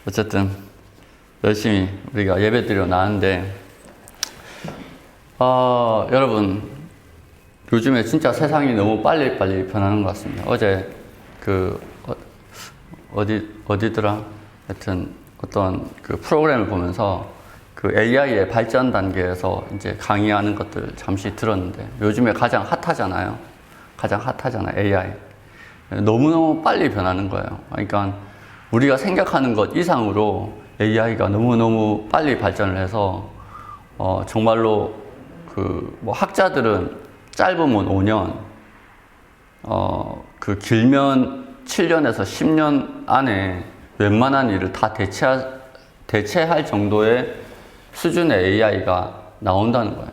어쨌든 열심히 우리가 예배드리러 나왔는데 여러분 요즘에 진짜 세상이 너무 빨리 변하는 것 같습니다. 어제 어디더라? 하여튼 어떤 그 프로그램을 보면서 그 AI의 발전 단계에서 이제 강의하는 것들 잠시 들었는데 요즘에 가장 핫하잖아요. AI. 너무너무 빨리 변하는 거예요. 그러니까 우리가 생각하는 것 이상으로 AI가 너무너무 빨리 발전을 해서 정말로 뭐 학자들은 짧으면 5년, 길면 7년에서 10년 안에 웬만한 일을 다 대체할 정도의 수준의 AI가 나온다는 거예요.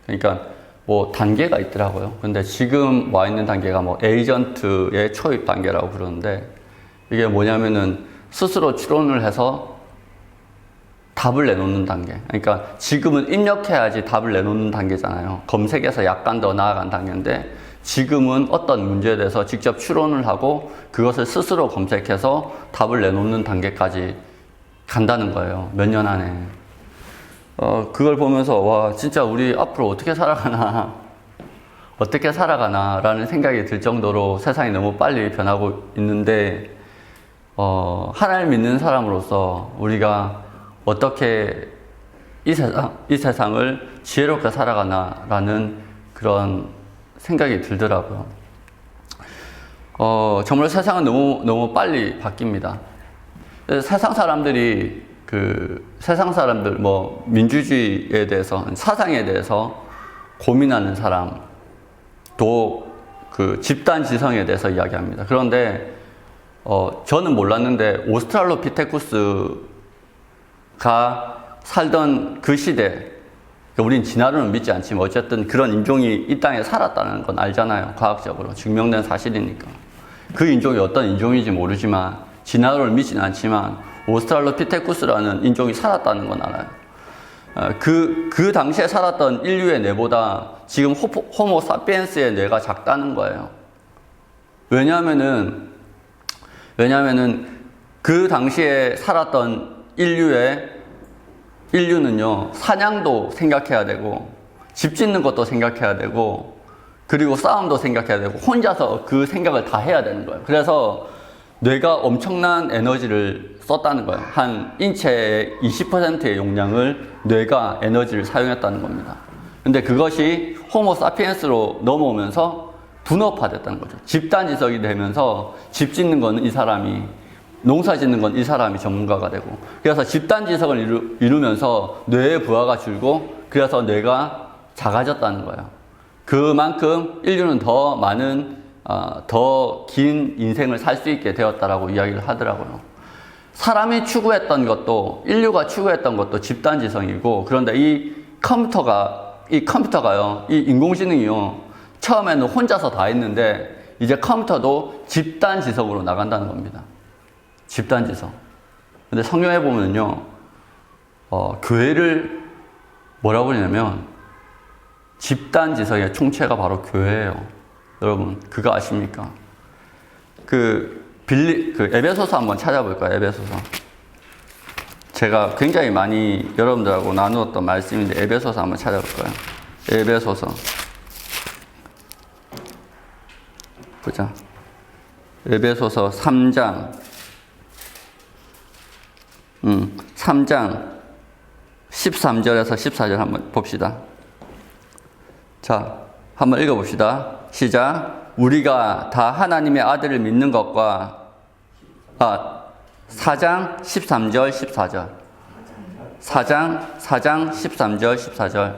그러니까 뭐 단계가 있더라고요. 근데 지금 와 있는 단계가 뭐 에이전트의 초입 단계라고 그러는데 이게 뭐냐면은 스스로 추론을 해서 답을 내놓는 단계. 그러니까 지금은 입력해야지 답을 내놓는 단계잖아요. 검색에서 약간 더 나아간 단계인데 지금은 어떤 문제에 대해서 직접 추론을 하고 그것을 스스로 검색해서 답을 내놓는 단계까지 간다는 거예요. 몇 년 안에. 그걸 보면서 와 진짜 우리 앞으로 어떻게 살아가나 라는 생각이 들 정도로 세상이 너무 빨리 변하고 있는데 하나님 믿는 사람으로서 우리가 어떻게 이 세상을 지혜롭게 살아가나라는 그런 생각이 들더라고요. 정말 세상은 너무 빨리 바뀝니다. 세상 사람들 뭐 민주주의에 대해서 사상에 대해서 고민하는 사람 또 그 집단 지성에 대해서 이야기합니다. 그런데 저는 몰랐는데 오스트랄로피테쿠스가 살던 그 시대, 우린 진화론은 믿지 않지만 어쨌든 그런 인종이 이 땅에 살았다는 건 알잖아요. 과학적으로 증명된 사실이니까. 그 인종이 어떤 인종인지 모르지만 진화론을 믿지는 않지만 오스트랄로피테쿠스라는 인종이 살았다는 건 알아요. 그 당시에 살았던 인류의 뇌보다 지금 호모 사피엔스의 뇌가 작다는 거예요. 왜냐하면은 그 당시에 살았던 인류는요, 사냥도 생각해야 되고, 집 짓는 것도 생각해야 되고, 그리고 싸움도 생각해야 되고, 혼자서 그 생각을 다 해야 되는 거예요. 그래서 뇌가 엄청난 에너지를 썼다는 거예요. 한 인체의 20%의 용량을 뇌가 에너지를 사용했다는 겁니다. 근데 그것이 호모 사피엔스로 넘어오면서 분업화됐다는 거죠. 집단지성이 되면서 집 짓는 건 이 사람이, 농사 짓는 건 이 사람이 전문가가 되고, 그래서 집단지성을 이루면서 뇌의 부하가 줄고, 그래서 뇌가 작아졌다는 거예요. 그만큼 인류는 더 많은 더 긴 인생을 살 수 있게 되었다라고 이야기를 하더라고요. 사람이 추구했던 것도, 인류가 추구했던 것도 집단지성이고, 그런데 이 컴퓨터가요, 이 인공지능이요, 처음에는 혼자서 다 했는데, 이제 컴퓨터도 집단지성으로 나간다는 겁니다. 집단지성. 근데 성경에 보면요, 교회를 뭐라고 그러냐면, 집단지성의 총체가 바로 교회예요. 여러분, 그거 아십니까? 에베소서 한번 찾아볼까요? 에베소서. 제가 굉장히 많이 여러분들하고 나누었던 말씀인데, 에베소서 한번 찾아볼까요? 에베소서. 보자. 에베소서 3장. 3장 13절에서 14절 한번 봅시다. 자, 한번 읽어봅시다. 시작. 우리가 다 하나님의 아들을 믿는 것과 4장 13절 14절 4장 13절 14절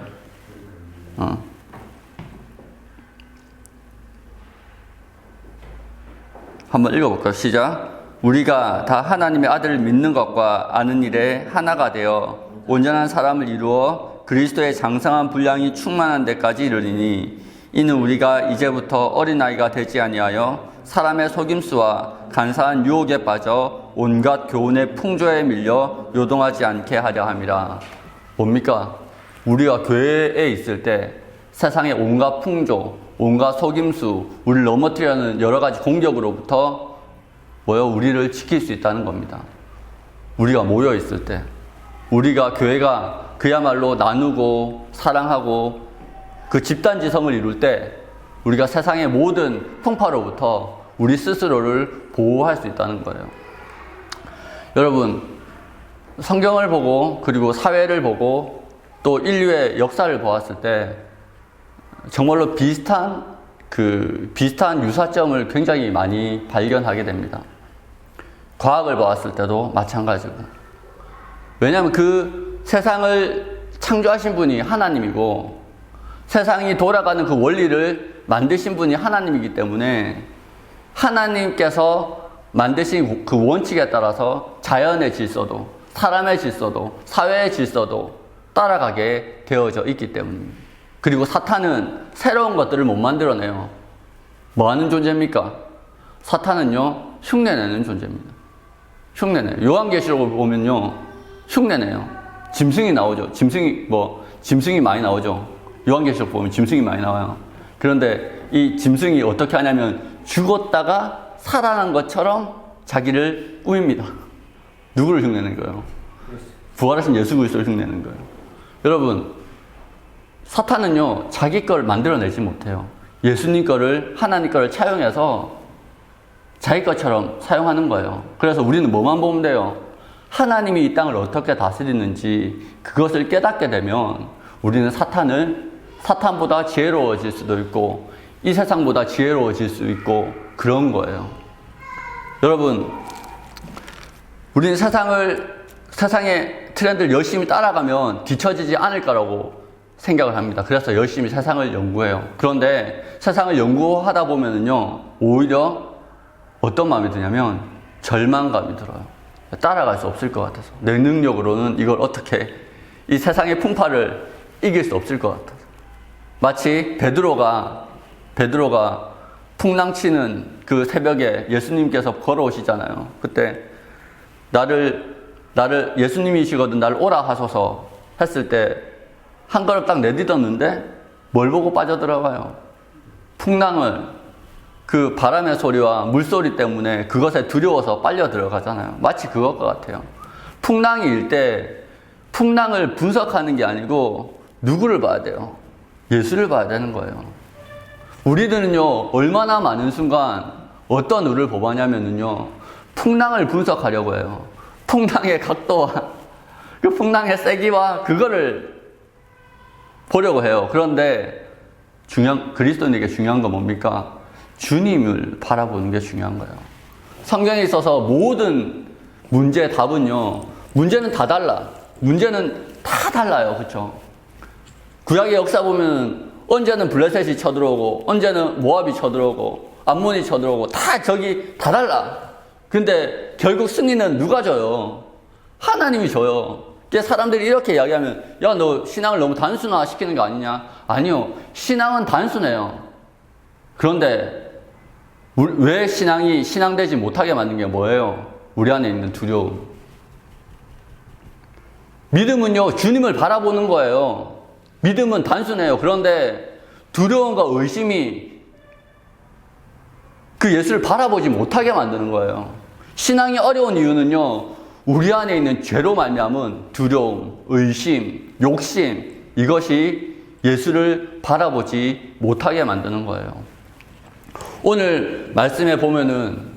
한번 읽어볼까요? 시작. 우리가 다 하나님의 아들을 믿는 것과 아는 일에 하나가 되어 온전한 사람을 이루어 그리스도의 장성한 분량이 충만한 데까지 이르리니 이는 우리가 이제부터 어린아이가 되지 아니하여 사람의 속임수와 간사한 유혹에 빠져 온갖 교훈의 풍조에 밀려 요동하지 않게 하려 함이라. 뭡니까? 우리가 교회에 있을 때 세상의 온갖 풍조, 온갖 속임수, 우리를 넘어뜨리려는 여러 가지 공격으로부터 우리를 지킬 수 있다는 겁니다. 우리가 모여 있을 때, 우리가 교회가 그야말로 나누고 사랑하고 그 집단지성을 이룰 때 우리가 세상의 모든 풍파로부터 우리 스스로를 보호할 수 있다는 거예요. 여러분, 성경을 보고 그리고 사회를 보고 또 인류의 역사를 보았을 때 정말로 비슷한 유사점을 굉장히 많이 발견하게 됩니다. 과학을 보았을 때도 마찬가지고. 왜냐하면 그 세상을 창조하신 분이 하나님이고 세상이 돌아가는 그 원리를 만드신 분이 하나님이기 때문에 하나님께서 만드신 그 원칙에 따라서 자연의 질서도, 사람의 질서도, 사회의 질서도 따라가게 되어져 있기 때문입니다. 그리고 사탄은 새로운 것들을 못 만들어내요. 뭐 하는 존재입니까? 사탄은요, 흉내내는 존재입니다. 흉내내요. 요한계시록을 보면요, 흉내내요. 짐승이 나오죠. 짐승이 많이 나오죠. 요한계시록 보면 짐승이 많이 나와요. 그런데 이 짐승이 어떻게 하냐면 죽었다가 살아난 것처럼 자기를 꾸밉니다. 누구를 흉내내는 거예요? 부활하신 예수 그리스도를 흉내내는 거예요. 여러분, 사탄은요, 자기 걸 만들어내지 못해요. 예수님 거를, 하나님 거를 차용해서 자기 것처럼 사용하는 거예요. 그래서 우리는 뭐만 보면 돼요? 하나님이 이 땅을 어떻게 다스리는지 그것을 깨닫게 되면 우리는 사탄보다 지혜로워질 수도 있고 이 세상보다 지혜로워질 수 있고 그런 거예요. 여러분, 우리는 세상의 트렌드를 열심히 따라가면 뒤처지지 않을 거라고 생각을 합니다. 그래서 열심히 세상을 연구해요. 그런데 세상을 연구하다 보면은요, 오히려 어떤 마음이 드냐면 절망감이 들어요. 따라갈 수 없을 것 같아서. 내 능력으로는 이걸 어떻게, 이 세상의 풍파를 이길 수 없을 것 같아서. 마치 베드로가 풍랑치는 그 새벽에 예수님께서 걸어오시잖아요. 그때 나를 예수님이시거든 나를 오라 하소서 했을 때 한 걸음 딱 내딛었는데 뭘 보고 빠져들어가요? 풍랑을, 그 바람의 소리와 물소리 때문에 그것에 두려워서 빨려 들어가잖아요. 마치 그것과 같아요. 풍랑이 일 때 풍랑을 분석하는 게 아니고 누구를 봐야 돼요? 예수를 봐야 되는 거예요. 우리들은요, 얼마나 많은 순간 어떤 의를 보냐면요, 풍랑을 분석하려고 해요. 풍랑의 각도와 그 풍랑의 세기와 그거를 보려고 해요. 그런데 그리스도인에게 중요한 건 뭡니까? 주님을 바라보는 게 중요한 거예요. 성경에 있어서 모든 문제의 답은요, 문제는 다 달라. 문제는 다 달라요. 그렇죠? 구약의 역사 보면 언제는 블레셋이 쳐들어오고 언제는 모압이 쳐들어오고 암몬이 쳐들어오고 다 달라. 근데 결국 승리는 누가 져요? 하나님이 져요. 사람들이 이렇게 이야기하면 야, 너 신앙을 너무 단순화 시키는 거 아니냐? 아니요. 신앙은 단순해요. 그런데 왜 신앙이 신앙되지 못하게 만든 게 뭐예요? 우리 안에 있는 두려움. 믿음은요, 주님을 바라보는 거예요. 믿음은 단순해요. 그런데 두려움과 의심이 그 예수를 바라보지 못하게 만드는 거예요. 신앙이 어려운 이유는요, 우리 안에 있는 죄로 말미암은 두려움, 의심, 욕심, 이것이 예수를 바라보지 못하게 만드는 거예요. 오늘 말씀에 보면은,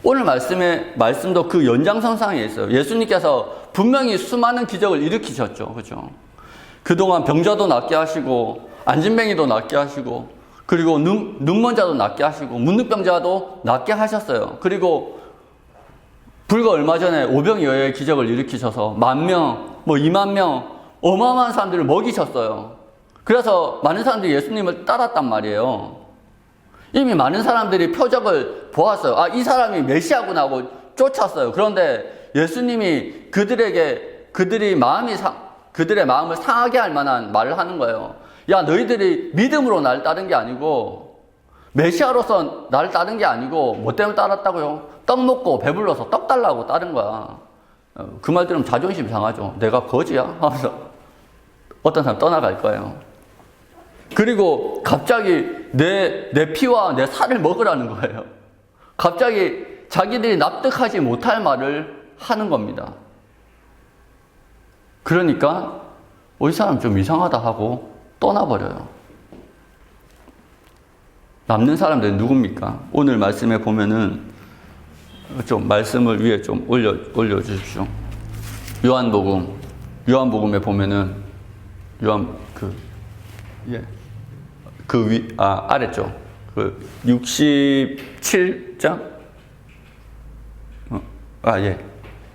오늘 말씀도 그 연장선상에 있어요. 예수님께서 분명히 수많은 기적을 일으키셨죠. 그죠? 그동안 병자도 낫게 하시고, 안진뱅이도 낫게 하시고, 그리고 눈먼 자도 낫게 하시고, 문둥병자도 낫게 하셨어요. 그리고 불과 얼마 전에 오병이어의 기적을 일으키셔서 10,000명, 20,000명, 어마어마한 사람들을 먹이셨어요. 그래서 많은 사람들이 예수님을 따랐단 말이에요. 이미 많은 사람들이 표적을 보았어요. 아, 이 사람이 메시아구나 하고 쫓았어요. 그런데 예수님이 그들의 마음을 상하게 할 만한 말을 하는 거예요. 야, 너희들이 믿음으로 나를 따른 게 아니고 메시아로서 나를 따른 게 아니고 뭐 때문에 따랐다고요? 떡 먹고 배불러서 떡 달라고 따른 거야. 그 말 들으면 자존심 상하죠. 내가 거지야? 하면서 어떤 사람 떠나갈 거예요. 그리고 갑자기 내 피와 내 살을 먹으라는 거예요. 갑자기 자기들이 납득하지 못할 말을 하는 겁니다. 그러니까 이 사람 좀 이상하다 하고 떠나버려요. 남는 사람들은 누굽니까? 오늘 말씀에 보면은 좀 말씀을 위에 좀 올려주십시오. 요한복음에 보면은 아래쪽 67장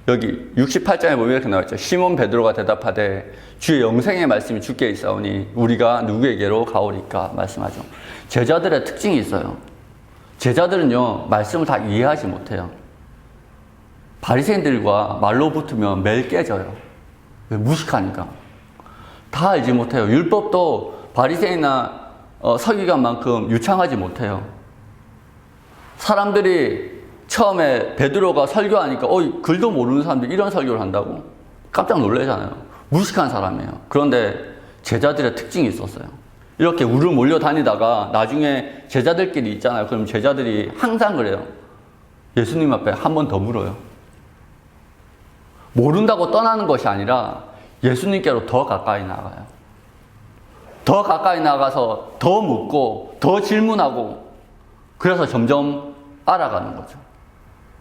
여기 68장에 보면 이렇게 나와있죠. 시몬 베드로가 대답하되 주의 영생의 말씀이 주께 있사오니 우리가 누구에게로 가오리까 말씀하죠. 제자들의 특징이 있어요. 제자들은요 말씀을 다 이해하지 못해요. 바리새인들과 말로 붙으면 매일 깨져요. 왜? 무식하니까. 다 알지 못해요. 율법도 바리새인이나 서기관만큼 유창하지 못해요. 사람들이 처음에 베드로가 설교하니까 글도 모르는 사람들이 이런 설교를 한다고 깜짝 놀라잖아요. 무식한 사람이에요. 그런데 제자들의 특징이 있었어요. 이렇게 우르 몰려 다니다가 나중에 제자들끼리 있잖아요. 그럼 제자들이 항상 그래요. 예수님 앞에 한 번 더 물어요. 모른다고 떠나는 것이 아니라 예수님께로 더 가까이 나가요. 더 가까이 나가서 더 묻고 더 질문하고 그래서 점점 알아가는 거죠.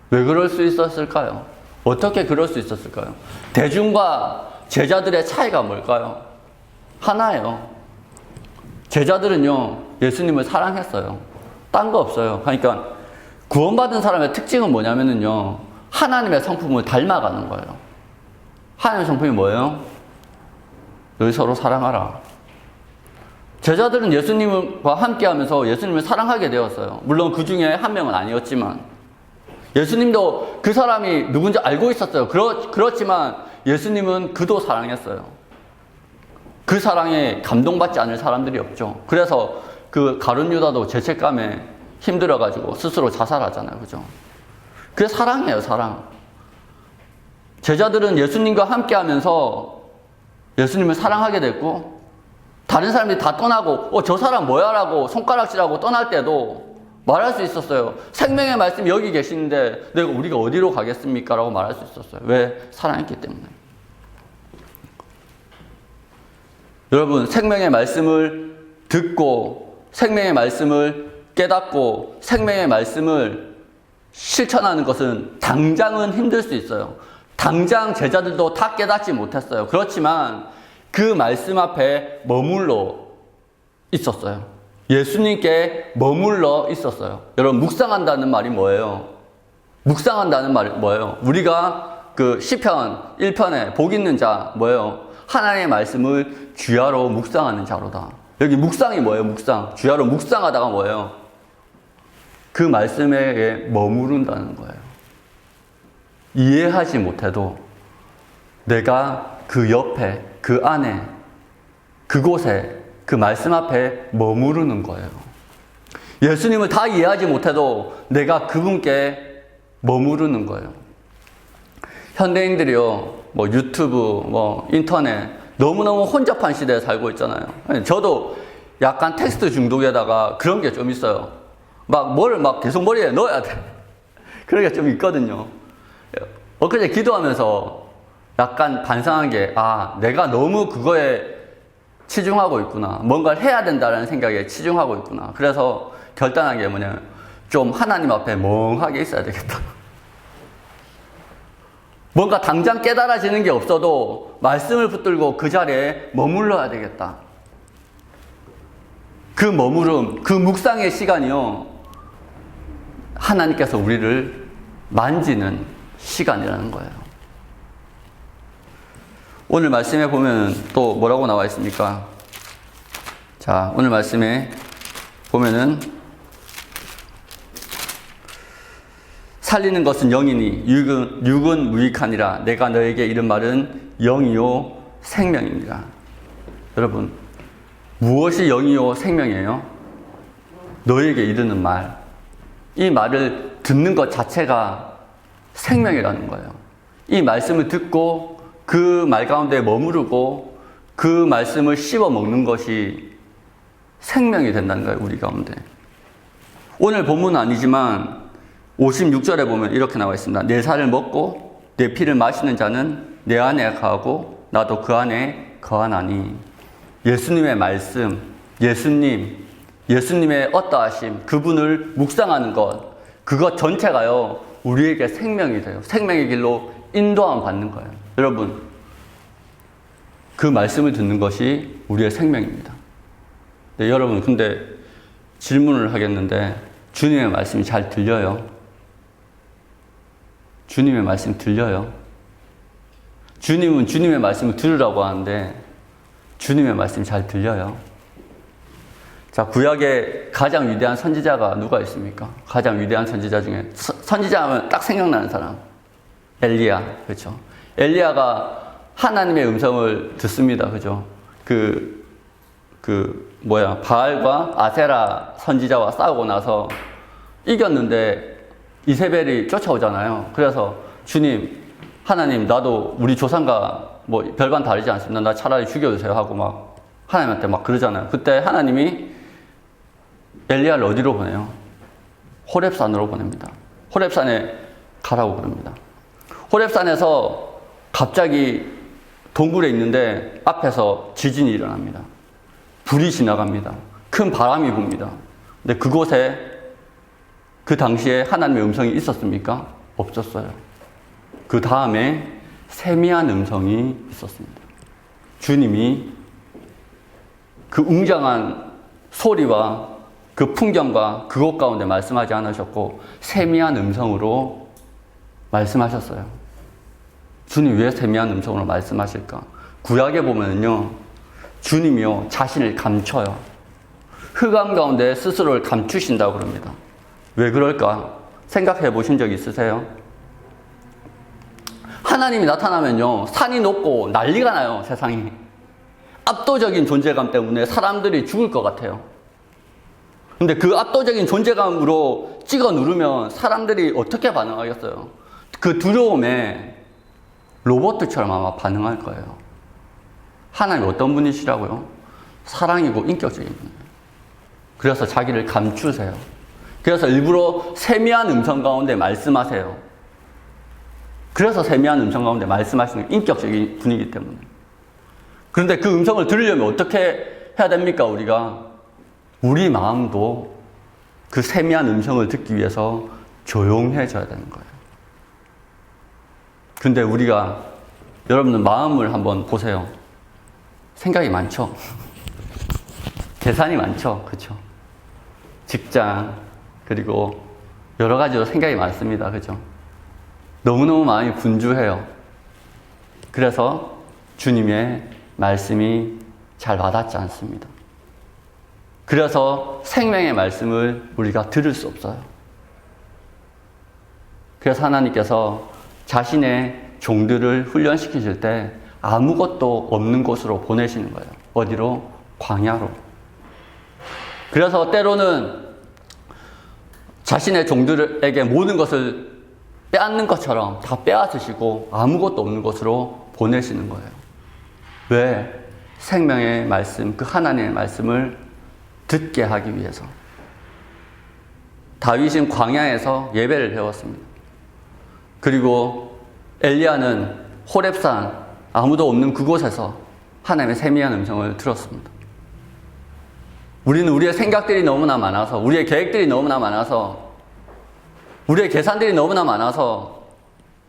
왜 그럴 수 있었을까요? 어떻게 그럴 수 있었을까요? 대중과 제자들의 차이가 뭘까요? 하나예요. 제자들은요 예수님을 사랑했어요. 딴 거 없어요. 그러니까 구원받은 사람의 특징은 뭐냐면요 하나님의 성품을 닮아가는 거예요. 하나님의 성품이 뭐예요? 너희 서로 사랑하라. 제자들은 예수님과 함께하면서 예수님을 사랑하게 되었어요. 물론 그 중에 한 명은 아니었지만 예수님도 그 사람이 누군지 알고 있었어요. 그렇지만 예수님은 그도 사랑했어요. 그 사랑에 감동받지 않을 사람들이 없죠. 그래서 그 가룟 유다도 죄책감에 힘들어가지고 스스로 자살하잖아요. 그죠? 그게 사랑이에요, 사랑. 제자들은 예수님과 함께하면서 예수님을 사랑하게 됐고 다른 사람들이 다 떠나고 저 사람 뭐야? 라고 손가락질하고 떠날 때도 말할 수 있었어요. 생명의 말씀이 여기 계시는데 우리가 어디로 가겠습니까? 라고 말할 수 있었어요. 왜? 사랑했기 때문에. 여러분, 생명의 말씀을 듣고 생명의 말씀을 깨닫고 생명의 말씀을 실천하는 것은 당장은 힘들 수 있어요. 당장 제자들도 다 깨닫지 못했어요. 그렇지만 그 말씀 앞에 머물러 있었어요. 예수님께 머물러 있었어요. 여러분, 묵상한다는 말이 뭐예요? 묵상한다는 말이 뭐예요? 우리가 그 시편 1편에 복 있는 자 뭐예요? 하나님의 말씀을 주야로 묵상하는 자로다. 여기 묵상이 뭐예요? 묵상. 주야로 묵상하다가 뭐예요? 그 말씀에 머무른다는 거예요. 이해하지 못해도 내가 그 옆에, 그 안에, 그곳에, 그 말씀 앞에 머무르는 거예요. 예수님을 다 이해하지 못해도 내가 그분께 머무르는 거예요. 현대인들이요, 유튜브, 인터넷, 너무너무 혼잡한 시대에 살고 있잖아요. 저도 약간 텍스트 중독에다가 그런 게 좀 있어요. 뭐를 계속 머리에 넣어야 돼. 그런 게 좀 있거든요. 엊그제 기도하면서 약간 반성한 게, 내가 너무 그거에 치중하고 있구나. 뭔가를 해야 된다는 생각에 치중하고 있구나. 그래서 결단한 게 뭐냐면, 좀 하나님 앞에 멍하게 있어야 되겠다. 뭔가 당장 깨달아지는 게 없어도 말씀을 붙들고 그 자리에 머물러야 되겠다. 그 머무름, 그 묵상의 시간이요, 하나님께서 우리를 만지는 시간이라는 거예요. 오늘 말씀에 보면 또 뭐라고 나와 있습니까? 자, 오늘 말씀에 보면은 살리는 것은 영이니 육은 무익하니라. 내가 너에게 이른 말은 영이요 생명입니다. 여러분, 무엇이 영이요 생명이에요? 너에게 이르는 말. 이 말을 듣는 것 자체가 생명이라는 거예요. 이 말씀을 듣고 그 말 가운데 머무르고 그 말씀을 씹어 먹는 것이 생명이 된다는 거예요, 우리 가운데. 오늘 본문은 아니지만 56절에 보면 이렇게 나와 있습니다. 내 살을 먹고 내 피를 마시는 자는 내 안에 거하고 나도 그 안에 거하나니. 예수님의 말씀, 예수님의 어떠하심, 그분을 묵상하는 것, 그것 전체가요, 우리에게 생명이 돼요. 생명의 길로 인도함 받는 거예요. 여러분, 그 말씀을 듣는 것이 우리의 생명입니다. 네, 여러분, 근데 질문을 하겠는데, 주님의 말씀이 잘 들려요? 주님의 말씀 들려요? 주님은 주님의 말씀을 들으라고 하는데, 주님의 말씀이 잘 들려요? 자, 구약에 가장 위대한 선지자가 누가 있습니까? 가장 위대한 선지자 중에, 선지자 하면 딱 생각나는 사람. 엘리야, 그렇죠? 엘리야가 하나님의 음성을 듣습니다. 그죠? 바알과 아세라 선지자와 싸우고 나서 이겼는데 이세벨이 쫓아오잖아요. 그래서 주님, 하나님, 나도 우리 조상과 뭐 별반 다르지 않습니다. 나 차라리 죽여주세요 하고 막 하나님한테 막 그러잖아요. 그때 하나님이 엘리야를 어디로 보내요? 호렙산으로 보냅니다. 호렙산에 가라고 그럽니다. 호렙산에서 갑자기 동굴에 있는데 앞에서 지진이 일어납니다. 불이 지나갑니다. 큰 바람이 붑니다. 근데 그곳에 그 당시에 하나님의 음성이 있었습니까? 없었어요. 그 다음에 세미한 음성이 있었습니다. 주님이 그 웅장한 소리와 그 풍경과 그곳 가운데 말씀하지 않으셨고 세미한 음성으로 말씀하셨어요. 주님 왜 세미한 음성으로 말씀하실까? 구약에 보면요, 주님이요 자신을 감춰요. 흑암 가운데 스스로를 감추신다고 그럽니다. 왜 그럴까? 생각해 보신 적 있으세요? 하나님이 나타나면요 산이 높고 난리가 나요. 세상이 압도적인 존재감 때문에 사람들이 죽을 것 같아요. 근데 그 압도적인 존재감으로 찍어 누르면 사람들이 어떻게 반응하겠어요? 그 두려움에 로봇처럼 아마 반응할 거예요. 하나님 어떤 분이시라고요? 사랑이고 인격적인 분이에요. 그래서 자기를 감추세요. 그래서 일부러 세미한 음성 가운데 말씀하세요. 그래서 세미한 음성 가운데 말씀하시는 인격적인 분이기 때문에. 그런데 그 음성을 들으려면 어떻게 해야 됩니까? 우리 마음도 그 세미한 음성을 듣기 위해서 조용해져야 되는 거예요. 근데 여러분들 마음을 한번 보세요. 생각이 많죠? 계산이 많죠? 그렇죠? 직장, 그리고 여러 가지로 생각이 많습니다. 그렇죠? 너무너무 마음이 분주해요. 그래서 주님의 말씀이 잘 와닿지 않습니다. 그래서 생명의 말씀을 우리가 들을 수 없어요. 그래서 하나님께서 자신의 종들을 훈련시키실 때 아무것도 없는 곳으로 보내시는 거예요. 어디로? 광야로. 그래서 때로는 자신의 종들에게 모든 것을 빼앗는 것처럼 다 빼앗으시고 아무것도 없는 곳으로 보내시는 거예요. 왜? 생명의 말씀, 그 하나님의 말씀을 듣게 하기 위해서. 다윗은 광야에서 예배를 배웠습니다. 그리고 엘리야는 호렙산, 아무도 없는 그곳에서 하나님의 세미한 음성을 들었습니다. 우리는 우리의 생각들이 너무나 많아서, 우리의 계획들이 너무나 많아서, 우리의 계산들이 너무나 많아서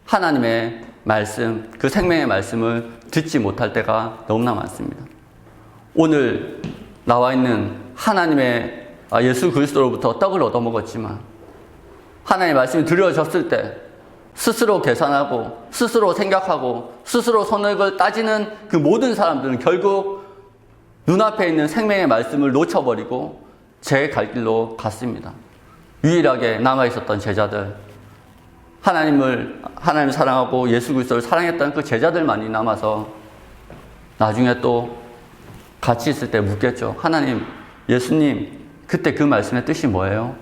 하나님의 말씀, 그 생명의 말씀을 듣지 못할 때가 너무나 많습니다. 오늘 나와 있는 하나님의 예수 그리스도로부터 떡을 얻어먹었지만 하나님의 말씀이 들려졌을 때 스스로 계산하고 스스로 생각하고 스스로 선악을 따지는 그 모든 사람들은 결국 눈앞에 있는 생명의 말씀을 놓쳐버리고 제 갈 길로 갔습니다. 유일하게 남아있었던 제자들, 하나님을 사랑하고 예수 그리스도를 사랑했던 그 제자들만이 남아서 나중에 또 같이 있을 때 묻겠죠. 하나님, 예수님, 그때 그 말씀의 뜻이 뭐예요?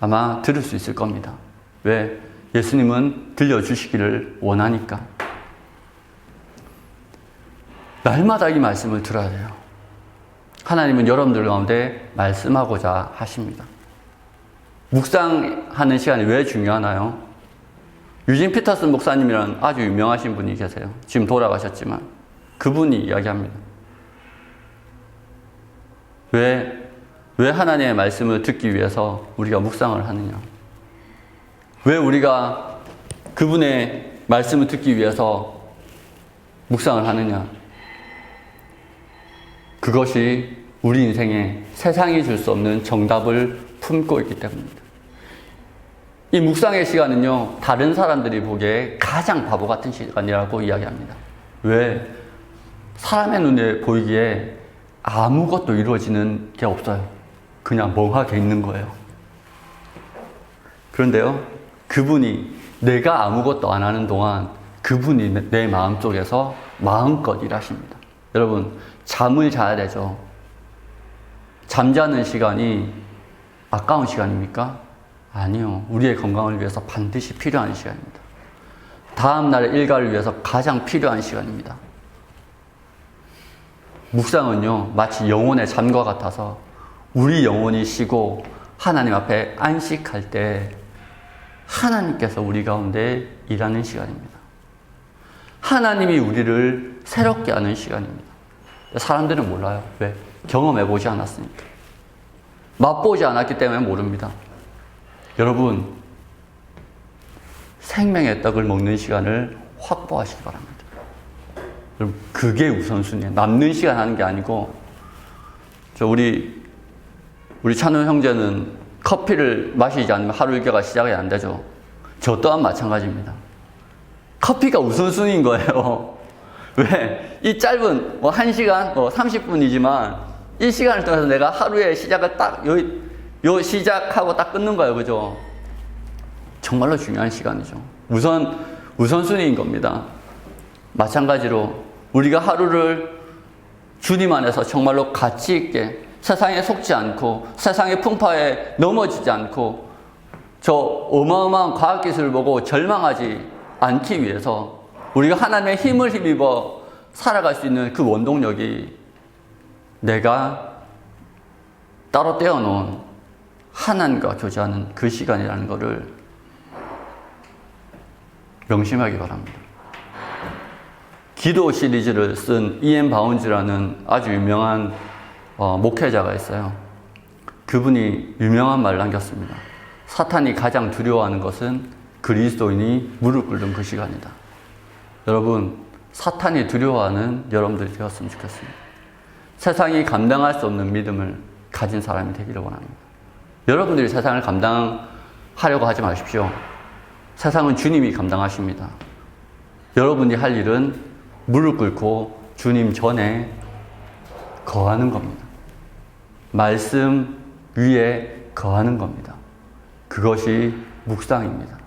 아마 들을 수 있을 겁니다. 왜? 예수님은 들려주시기를 원하니까. 날마다 이 말씀을 들어야 돼요. 하나님은 여러분들 가운데 말씀하고자 하십니다. 묵상하는 시간이 왜 중요하나요? 유진 피터슨 목사님이라는 아주 유명하신 분이 계세요. 지금 돌아가셨지만 그분이 이야기합니다. 왜 하나님의 말씀을 듣기 위해서 우리가 묵상을 하느냐? 왜 우리가 그분의 말씀을 듣기 위해서 묵상을 하느냐? 그것이 우리 인생에 세상이 줄 수 없는 정답을 품고 있기 때문입니다. 이 묵상의 시간은요, 다른 사람들이 보기에 가장 바보 같은 시간이라고 이야기합니다. 왜? 사람의 눈에 보이기에 아무것도 이루어지는 게 없어요. 그냥 멍하게 있는 거예요. 그런데요, 그분이 내가 아무것도 안 하는 동안 그분이 내 마음속에서 마음껏 일하십니다. 여러분, 잠을 자야 되죠. 잠자는 시간이 아까운 시간입니까? 아니요. 우리의 건강을 위해서 반드시 필요한 시간입니다. 다음 날의 일과를 위해서 가장 필요한 시간입니다. 묵상은요, 마치 영혼의 잠과 같아서 우리 영혼이 쉬고 하나님 앞에 안식할 때 하나님께서 우리 가운데 일하는 시간입니다. 하나님이 우리를 새롭게 하는 시간입니다. 사람들은 몰라요. 왜? 경험해보지 않았으니까. 맛보지 않았기 때문에 모릅니다. 여러분, 생명의 떡을 먹는 시간을 확보하시기 바랍니다. 여러분, 그게 우선순위예요. 남는 시간 하는 게 아니고, 우리 찬우 형제는 커피를 마시지 않으면 하루 일과가 시작이 안 되죠. 저 또한 마찬가지입니다. 커피가 우선순위인 거예요. 왜? 이 짧은 1시간, 30분이지만 이 시간을 통해서 내가 하루의 시작을 딱 요 시작하고 딱 끊는 거예요. 그죠? 정말로 중요한 시간이죠. 우선순위인 겁니다. 마찬가지로 우리가 하루를 주님 안에서 정말로 가치 있게 세상에 속지 않고 세상의 풍파에 넘어지지 않고 저 어마어마한 과학기술을 보고 절망하지 않기 위해서 우리가 하나님의 힘을 힘입어 살아갈 수 있는 그 원동력이 내가 따로 떼어놓은 하나님과 교제하는 그 시간이라는 것을 명심하기 바랍니다. 기도 시리즈를 쓴 E.M. 바운즈라는 아주 유명한 목회자가 있어요. 그분이 유명한 말을 남겼습니다. 사탄이 가장 두려워하는 것은 그리스도인이 무릎 꿇는 그 시간이다. 여러분, 사탄이 두려워하는 여러분들이 되었으면 좋겠습니다. 세상이 감당할 수 없는 믿음을 가진 사람이 되기를 원합니다. 여러분들이 세상을 감당하려고 하지 마십시오. 세상은 주님이 감당하십니다. 여러분이 할 일은 무릎 꿇고 주님 전에 거하는 겁니다. 말씀 위에 거하는 겁니다. 그것이 묵상입니다.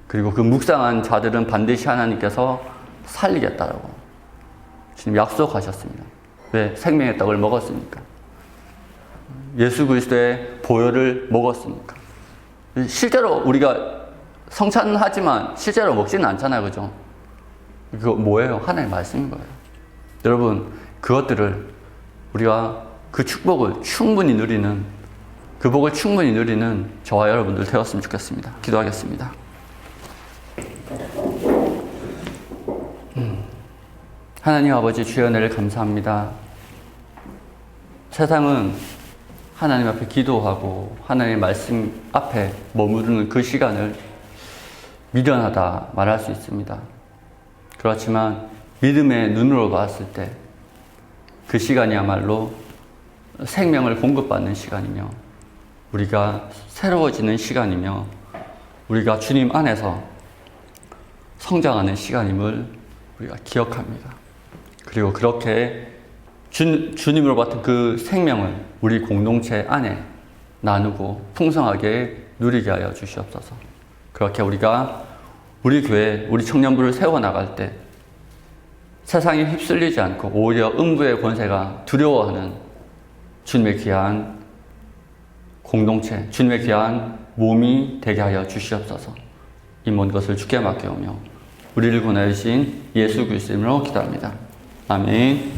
그리고 그 묵상한 자들은 반드시 하나님께서 살리겠다라고 주님 약속하셨습니다. 왜? 생명의 떡을 먹었으니까. 예수 그리스도의 보혈을 먹었으니까. 실제로 우리가 성찬하지만 실제로 먹지는 않잖아요. 그죠? 그거 뭐예요? 하나님의 말씀인 거예요. 여러분, 그것들을 우리가 그 축복을 충분히 누리는, 그 복을 충분히 누리는 저와 여러분들 되었으면 좋겠습니다. 기도하겠습니다. 하나님 아버지, 주의 은혜를 감사합니다. 세상은 하나님 앞에 기도하고 하나님의 말씀 앞에 머무르는 그 시간을 미련하다 말할 수 있습니다. 그렇지만 믿음의 눈으로 봤을 때 그 시간이야말로 생명을 공급받는 시간이며 우리가 새로워지는 시간이며 우리가 주님 안에서 성장하는 시간임을 우리가 기억합니다. 그리고 그렇게 주님으로 받은 그 생명을 우리 공동체 안에 나누고 풍성하게 누리게 하여 주시옵소서. 그렇게 우리가 우리 교회, 우리 청년부를 세워나갈 때 세상에 휩쓸리지 않고 오히려 음부의 권세가 두려워하는 주님의 귀한 공동체, 주님의 귀한 몸이 되게 하여 주시옵소서. 이 모든 것을 주께 맡겨오며 우리를 구원하신 예수 그리스도 이름으로 기도합니다. 아멘.